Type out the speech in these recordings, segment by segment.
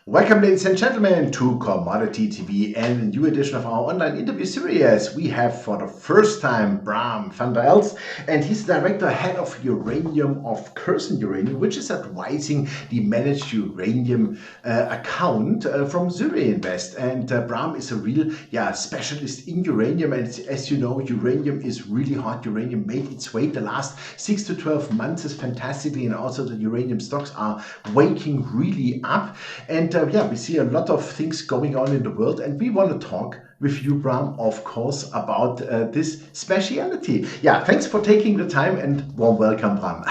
Welcome, ladies and gentlemen, to Commodity TV and a new edition of our online interview series. We have for the first time Bram Vanderelst, and he's the director head of uranium of Curzon Uranium, which is advising the managed uranium account from Zuri-Invest. And Bram is a real specialist in uranium. And as you know, uranium is really hot. Uranium made its way the last 6 to 12 months is fantastically, and also the uranium stocks are waking really up. And we see a lot of things going on in the world, and we want to talk with you, Bram, of course, about this speciality. Yeah, thanks for taking the time, and warm welcome, Bram.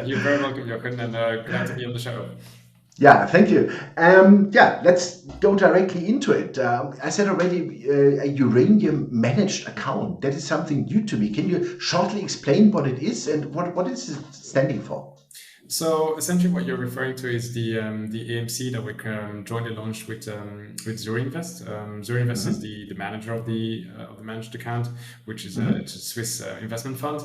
You're very welcome, Jochen, and glad to be on the show. Yeah, thank you. Let's go directly into it. I said already, a uranium managed account. That is something new to me. Can you shortly explain what it is and what is it standing for? So essentially, what you're referring to is the AMC that we jointly launched with Zuri-Invest. Zuri-Invest is the manager of the managed account, which is a Swiss investment fund.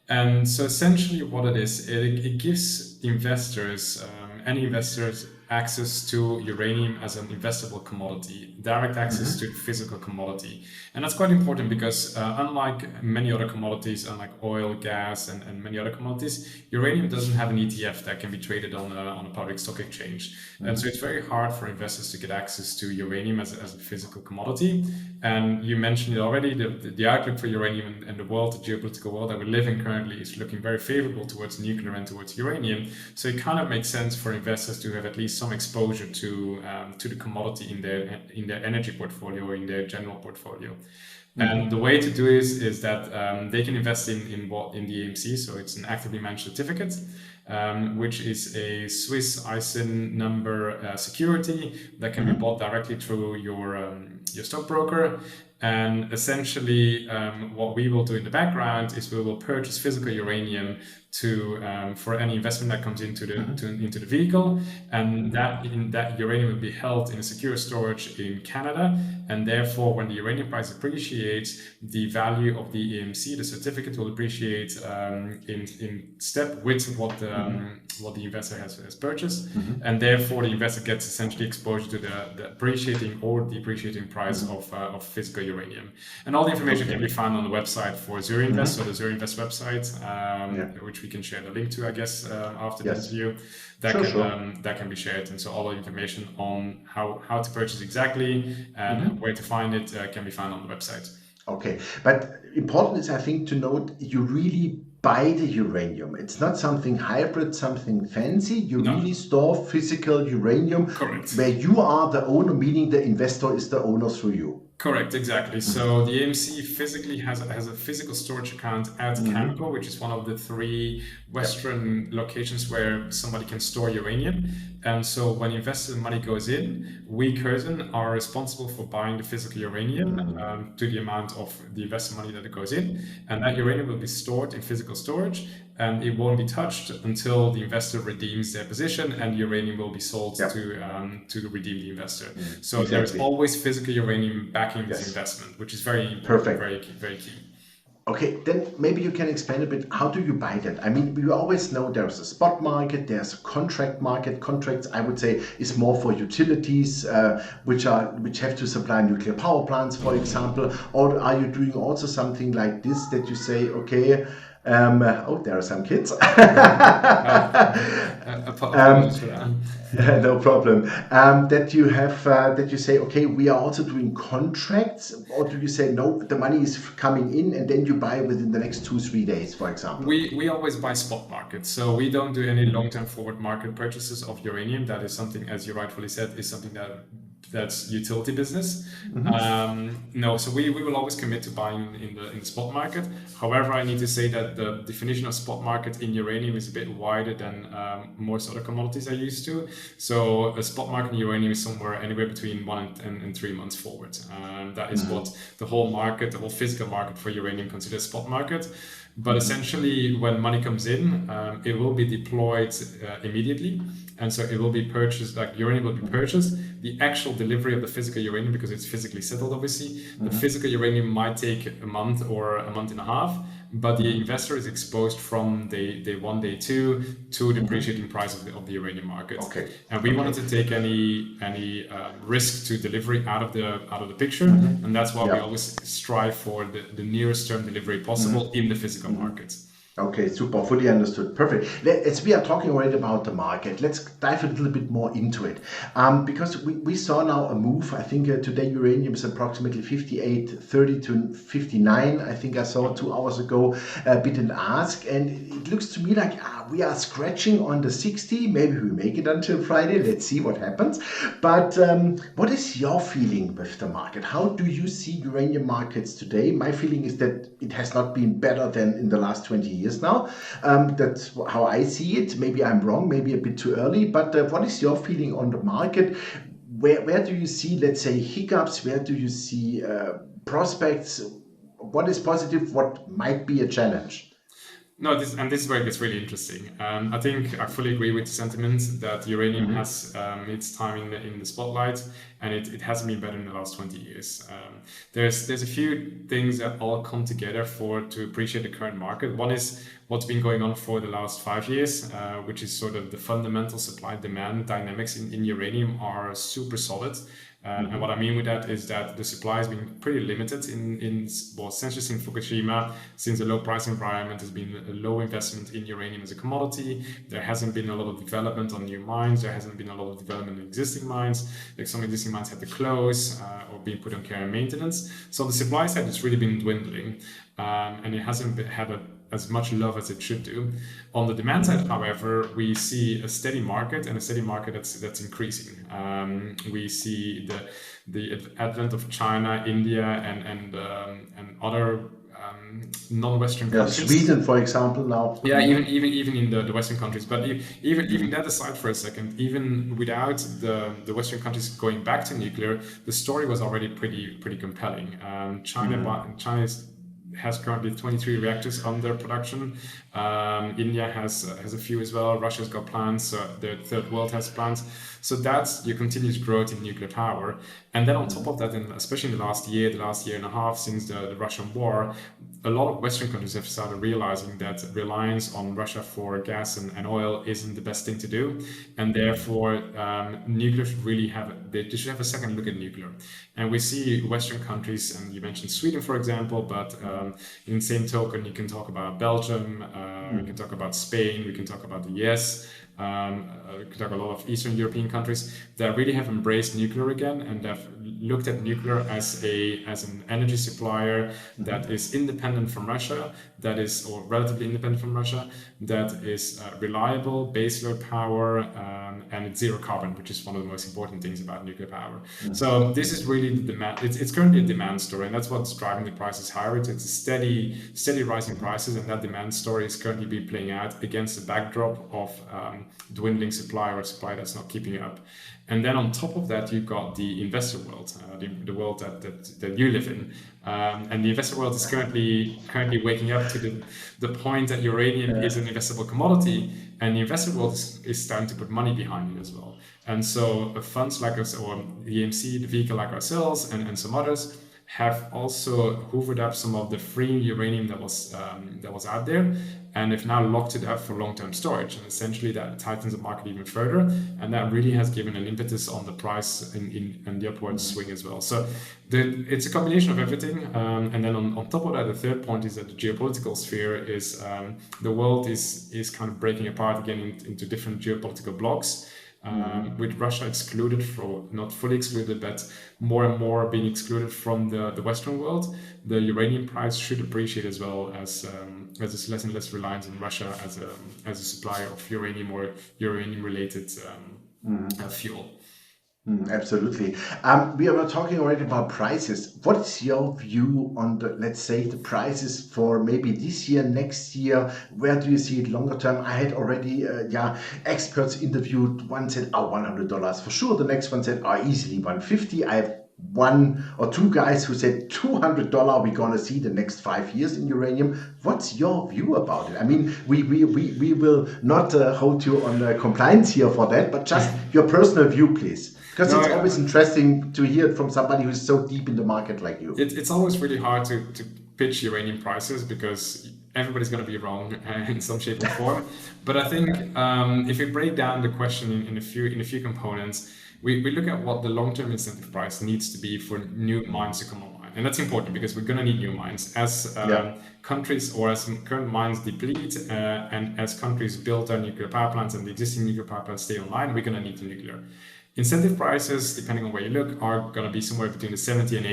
And so essentially, what it is, it gives investors, any investors, access to uranium as an investable commodity, direct access to physical commodity. And that's quite important because unlike many other commodities, unlike oil, gas, and many other commodities, uranium doesn't have an ETF that can be traded on a public stock exchange. And so it's very hard for investors to get access to uranium as a physical commodity. And you mentioned it already, the outlook for uranium and the world, the geopolitical world that we live in currently is looking very favorable towards nuclear and towards uranium. So it kind of makes sense for investors to have at least some exposure to the commodity in their energy portfolio or in their general portfolio. And the way to do this is that they can invest in the AMC, so it's an actively managed certificate, which is a Swiss ISIN number security that can be bought directly through your stockbroker. And essentially, what we will do in the background is we will purchase physical uranium for any investment that comes into the vehicle, and that uranium will be held in a secure storage in Canada. And therefore, when the uranium price appreciates, the value of the AMC, the certificate, will appreciate in step with what the investor has purchased, and therefore the investor gets essentially exposure to the appreciating or depreciating price of physical uranium. And all the information can be found on the website for Zuri-Invest, so the Zuri-Invest website, which we can share the link to, I guess, after the interview. That can be shared, and so all the information on how to purchase exactly and where to find it can be found on the website. Okay, but important is, I think, to note you really buy the uranium. It's not something hybrid, something fancy. You really store physical uranium. Correct. Where you are the owner, meaning the investor is the owner through you. Correct, exactly. So the AMC physically has a physical storage account at Cameco, which is one of the 3 Western locations where somebody can store uranium. And so when investor money goes in, we, Curzon, are responsible for buying the physical uranium to the amount of the investor money that it goes in. And that uranium will be stored in physical storage, and it won't be touched until the investor redeems their position, and uranium will be sold to redeem the investor. So there is always physical uranium backing this investment, which is very important, very key. Okay, then maybe you can explain a bit, how do you buy that? I mean, we always know there's a spot market, there's a contract market. Contracts, I would say, is more for utilities, which have to supply nuclear power plants, for example. Or are you doing also something like this, that you say, okay, there are some kids. No problem. That you say, okay, we are also doing contracts, or do you say, no, the money is coming in and then you buy within the next 2-3 days, for example? We always buy spot markets, so we don't do any long-term forward market purchases of uranium. That is something, as you rightfully said, is something that's utility business. No, so we will always commit to buying in the spot market. However, I need to say that the definition of spot market in uranium is a bit wider than most other commodities are used to. So a spot market in uranium is somewhere anywhere between 1 and 3 months forward. That is what the whole market, the whole physical market for uranium considers spot market. But essentially, when money comes in, it will be deployed immediately. And so it will be purchased, like uranium will be purchased, the actual delivery of the physical uranium, because it's physically settled, obviously, the physical uranium might take a month or a month and a half, but the investor is exposed from day one, day two to the appreciating price of the uranium market. Okay. And we wanted to take any risk to delivery out of the picture, and that's why we always strive for the nearest term delivery possible in the physical markets. Okay, super, fully understood. Perfect. As we are talking already about the market, let's dive a little bit more into it. Because we saw now a move. I think today uranium is approximately 58.30 to 59. I think I saw 2 hours ago bid and ask. And it looks to me like we are scratching on the 60. Maybe we make it until Friday. Let's see what happens. But what is your feeling with the market? How do you see uranium markets today? My feeling is that it has not been better than in the last 20 years now. That's how I see it. Maybe I'm wrong, maybe a bit too early, but what is your feeling on the market? Where do you see, let's say, hiccups? Where do you see prospects? What is positive? What might be a challenge? No, this is where it gets really interesting. I think I fully agree with the sentiment that uranium has its time in the spotlight, and it hasn't been better in the last 20 years. There's a few things that all come together to appreciate the current market. One is what's been going on for the last 5 years, which is sort of the fundamental supply-demand dynamics in uranium are super solid. And what I mean with that is that the supply has been pretty limited essentially since Fukushima, since the low price environment has been a low investment in uranium as a commodity. There hasn't been a lot of development on new mines. There hasn't been a lot of development in existing mines. Like some existing mines had to close or being put on care and maintenance. So the supply side has really been dwindling, and it hasn't had as much love as it should do. On the demand side, however, we see a steady market and a steady market that's increasing. We see the advent of China, India, and other non-Western countries. Sweden, for example, now. Yeah, even in the Western countries. But even that aside for a second, even without the Western countries going back to nuclear, the story was already pretty compelling. China has currently 23 reactors under production. India has a few as well. Russia's got plans. The third world has plans. So that's your continuous growth in nuclear power. And then on top of that, and especially in the last year and a half since the Russian war, a lot of Western countries have started realizing that reliance on Russia for gas and oil isn't the best thing to do. And therefore, nuclear should should have a second look at nuclear. And we see Western countries, and you mentioned Sweden, for example, but in the same token, you can talk about Belgium, we can talk about Spain, we can talk about the US, we can talk a lot of Eastern European countries that really have embraced nuclear again and have looked at nuclear as an energy supplier that is independent from Russia, or relatively independent from Russia, that is reliable, baseload power, and it's zero carbon, which is one of the most important things about nuclear power. So this is really the demand. It's currently a demand story, and that's what's driving the prices higher. It's a steady rising prices, and that demand story is currently being playing out against the backdrop of dwindling supply, or supply that's not keeping up. And then on top of that, you've got the investor world, the world that you live in. And the investor world is currently waking up to the point that uranium is an investable commodity, and the investor world is starting to put money behind it as well. And so funds like us, or the AMC, the vehicle like ourselves, and some others, have also hoovered up some of the free uranium that was out there, and have now locked it up for long-term storage. And essentially that tightens the market even further, and that really has given an impetus on the price and the upward swing as well. So it's a combination of everything. And then on top of that, the third point is that the geopolitical sphere is the world is kind of breaking apart again into different geopolitical blocks. With Russia excluded, not fully excluded, but more and more being excluded from the Western world, the uranium price should appreciate as well, as there's less and less reliance on Russia as a supplier of uranium or uranium-related fuel. Absolutely. We were talking already about prices. What is your view on let's say, the prices for maybe this year, next year? Where do you see it longer term? I had already, experts interviewed. One said, $100 for sure. The next one said, easily $150. I have one or two guys who said $200 we're going to see the next 5 years in uranium. What's your view about it? I mean, we will not hold you on compliance here for that, but just your personal view, please. Because No, it's always interesting to hear it from somebody who's so deep in the market like you. it's always really hard to pitch uranium prices because everybody's going to be wrong in some shape or form. But I think if we break down the question in a few components, we look at what the long-term incentive price needs to be for new mines to come online. And that's important because we're going to need new mines. As countries or as current mines deplete and as countries build their nuclear power plants and the existing nuclear power plants stay online, we're going to need the nuclear. Incentive prices, depending on where you look, are going to be somewhere between the $70 and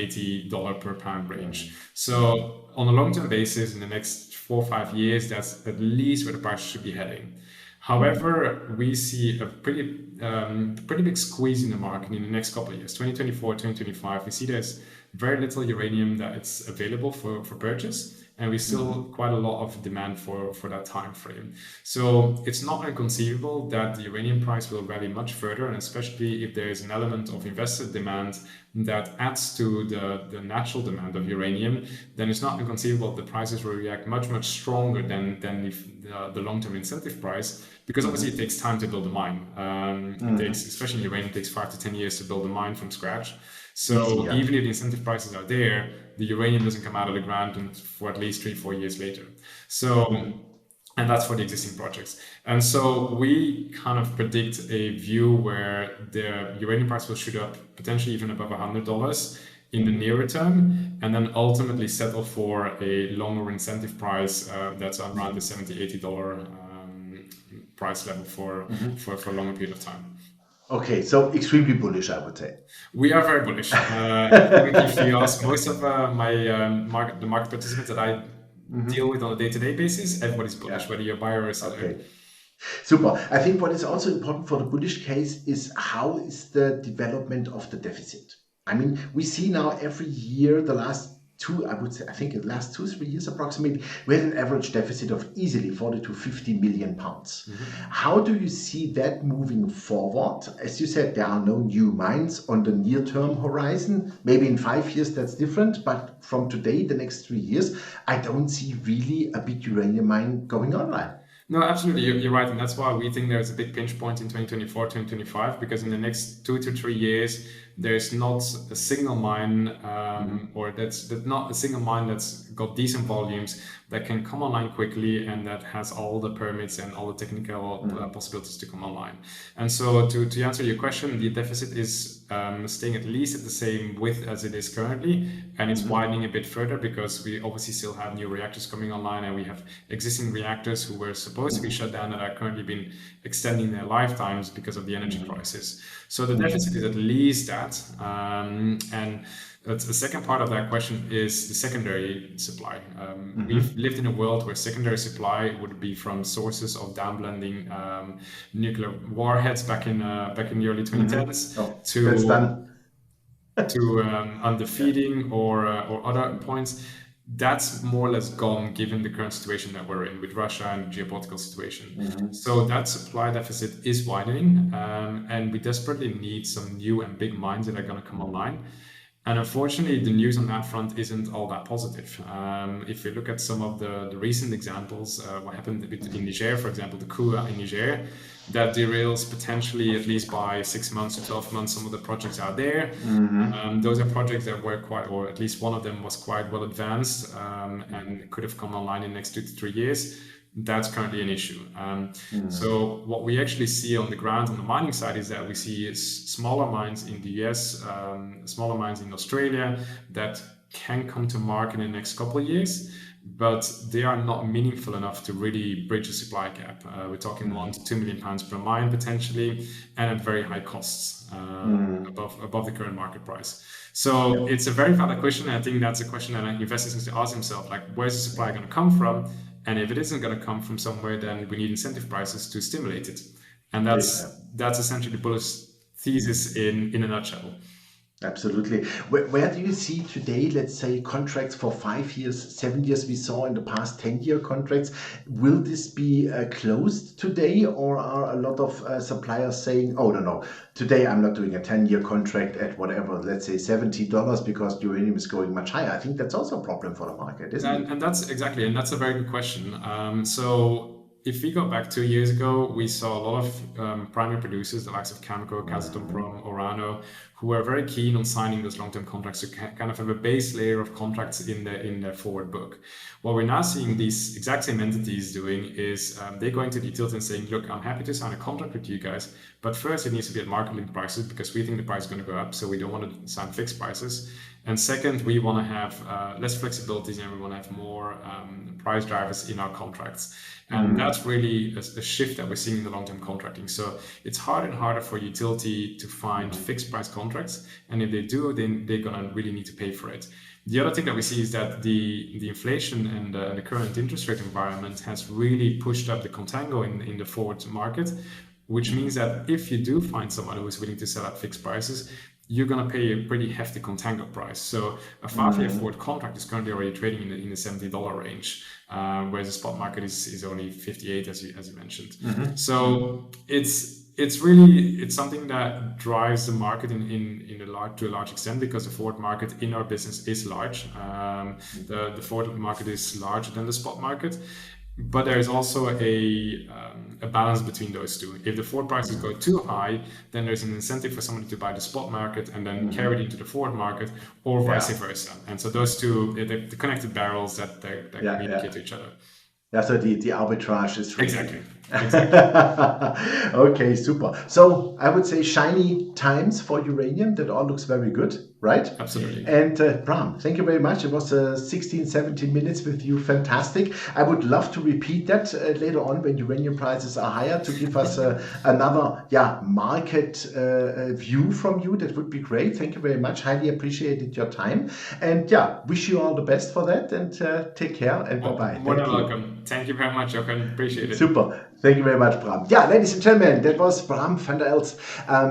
$80 per pound range. So on a long-term basis, in the next 4 or 5 years, that's at least where the price should be heading. However, we see a pretty big squeeze in the market in the next couple of years, 2024, 2025. We see there's very little uranium that it's available for purchase, and we still quite a lot of demand for that time frame. So it's not inconceivable that the uranium price will rally much further, and especially if there is an element of investor demand that adds to the natural demand of uranium, then it's not inconceivable that the prices will react much stronger than the long-term incentive price, because obviously it takes time to build a mine. It takes, especially in uranium, it takes 5 to 10 years to build a mine from scratch. So even if the incentive prices are there, the uranium doesn't come out of the ground for at least 3-4 years later. So, and that's for the existing projects. And so we kind of predict a view where the uranium price will shoot up potentially even above $100 in the nearer term, and then ultimately settle for a longer incentive price that's around the $70-80 price level for a longer period of time. Okay, so extremely bullish, I would say. We are very bullish. If you ask most of the market participants that I deal with on a day-to-day basis, everybody's bullish, whether you're a buyer or a seller. Okay. Super. I think what is also important for the bullish case is how is the development of the deficit. I mean, we see now every year, the last 2-3 years approximately, we had an average deficit of easily 40 to 50 million pounds. How do you see that moving forward? As you said, there are no new mines on the near-term horizon. Maybe in 5 years that's different, but from today, the next 3 years, I don't see really a big uranium mine going online. No, absolutely, you're right, and that's why we think there's a big pinch point in 2024, 2025, because in the next 2 to 3 years, there's not a single mine, or that's not a single mine that's got decent volumes that can come online quickly and that has all the permits and all the technical possibilities to come online. And so to answer your question, the deficit is staying at least at the same width as it is currently, and it's widening a bit further because we obviously still have new reactors coming online, and we have existing reactors who were supposed to be shut down that are currently been extending their lifetimes because of the energy crisis. So the deficit is at least that. And the second part of that question is the secondary supply. We've lived in a world where secondary supply would be from sources of downblending nuclear warheads back in the early 2010s to underfeeding or other points. That's more or less gone given the current situation that we're in with Russia and the geopolitical situation. So that supply deficit is widening, and we desperately need some new and big mines that are going to come online. And unfortunately, the news on that front isn't all that positive. If you look at some of the recent examples, what happened in Niger, for example, the coup in Niger, that derails potentially at least by 6 months to 12 months some of the projects out there. Those are projects that were quite, or at least one of them was quite well advanced, and could have come online in the next 2 to 3 years. That's currently an issue. So what we actually see on the ground on the mining side is that we see smaller mines in the US, smaller mines in Australia that can come to market in the next couple of years, but they are not meaningful enough to really bridge the supply gap. We're talking 1 to 2 million pounds per mine potentially, and at very high costs, above the current market price. So it's a very valid question. And I think that's a question that investors need to ask themselves, like, where's the supply going to come from? And if it isn't going to come from somewhere, then we need incentive prices to stimulate it. And that's essentially the bullish thesis in a nutshell. Absolutely. Where do you see today, let's say, contracts for 5 years, 7 years we saw in the past 10-year contracts? Will this be closed today, or are a lot of suppliers saying, oh, no, today I'm not doing a 10-year contract at whatever, let's say $70 because uranium is going much higher? I think that's also a problem for the market, isn't it? And that's a very good question. So if we go back 2 years ago, we saw a lot of primary producers, the likes of Cameco, Kazatomprom, Orano, who were very keen on signing those long-term contracts to kind of have a base layer of contracts in their forward book. What we're now seeing these exact same entities doing is they're going to the utility and saying, look, I'm happy to sign a contract with you guys, but first it needs to be at market link prices because we think the price is going to go up, so we don't want to sign fixed prices. And second, we want to have less flexibility and we want to have more price drivers in our contracts. And that's really a shift that we're seeing in the long-term contracting. So it's harder and harder for utility to find fixed price contracts. And if they do, then they're going to really need to pay for it. The other thing that we see is that the inflation and the current interest rate environment has really pushed up the contango in the forward market, which means that if you do find someone who is willing to sell at fixed prices, you're going to pay a pretty hefty contango price. So a 5-year forward contract is currently already trading in the $70 range, whereas the spot market is only 58, as you mentioned. So it's something that drives the market to a large extent because the forward market in our business is large. The forward market is larger than the spot market. But there is also a balance between those two. If the forward prices go too high, then there's an incentive for somebody to buy the spot market and then carry it into the forward market, or vice versa. And so those two, they're the connected barrels that communicate to each other. Yeah, so the arbitrage is really... Exactly. Okay, super. So I would say shiny times for uranium. That all looks very good, right? Absolutely. And Bram, thank you very much. It was 16, 17 minutes with you. Fantastic. I would love to repeat that later on when uranium prices are higher to give us another market view from you. That would be great. Thank you very much. Highly appreciated your time. And wish you all the best for that. And take care and bye-bye. More than welcome. Thank you very much, Jochen. Appreciate it. Super. Thank you very much, Bram. Yeah, ladies and gentlemen, that was Bram Vanderelst,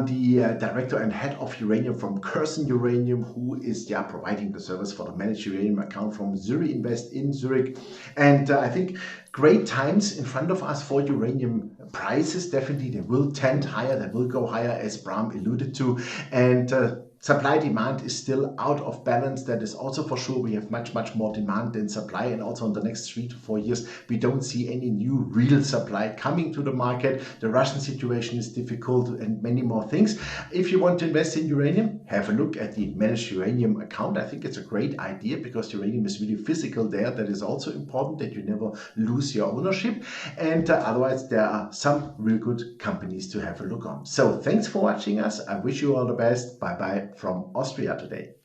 the director and head of uranium from Curzon Uranium, who is providing the service for the managed uranium account from Zuri-Invest in Zurich. And I think great times in front of us for uranium prices. Definitely, they will tend higher, they will go higher, as Bram alluded to. And supply demand is still out of balance. That is also for sure. We have much more demand than supply, and also in the next 3 to 4 years we don't see any new real supply coming to the market. The Russian situation is difficult and many more things. If you want to invest in uranium, have a look at the managed uranium account. I think it's a great idea because uranium is really physical there. That is also important, that you never lose your ownership. And otherwise there are some real good companies to have a look on. So thanks for watching us. I wish you all the best. Bye bye from Austria today.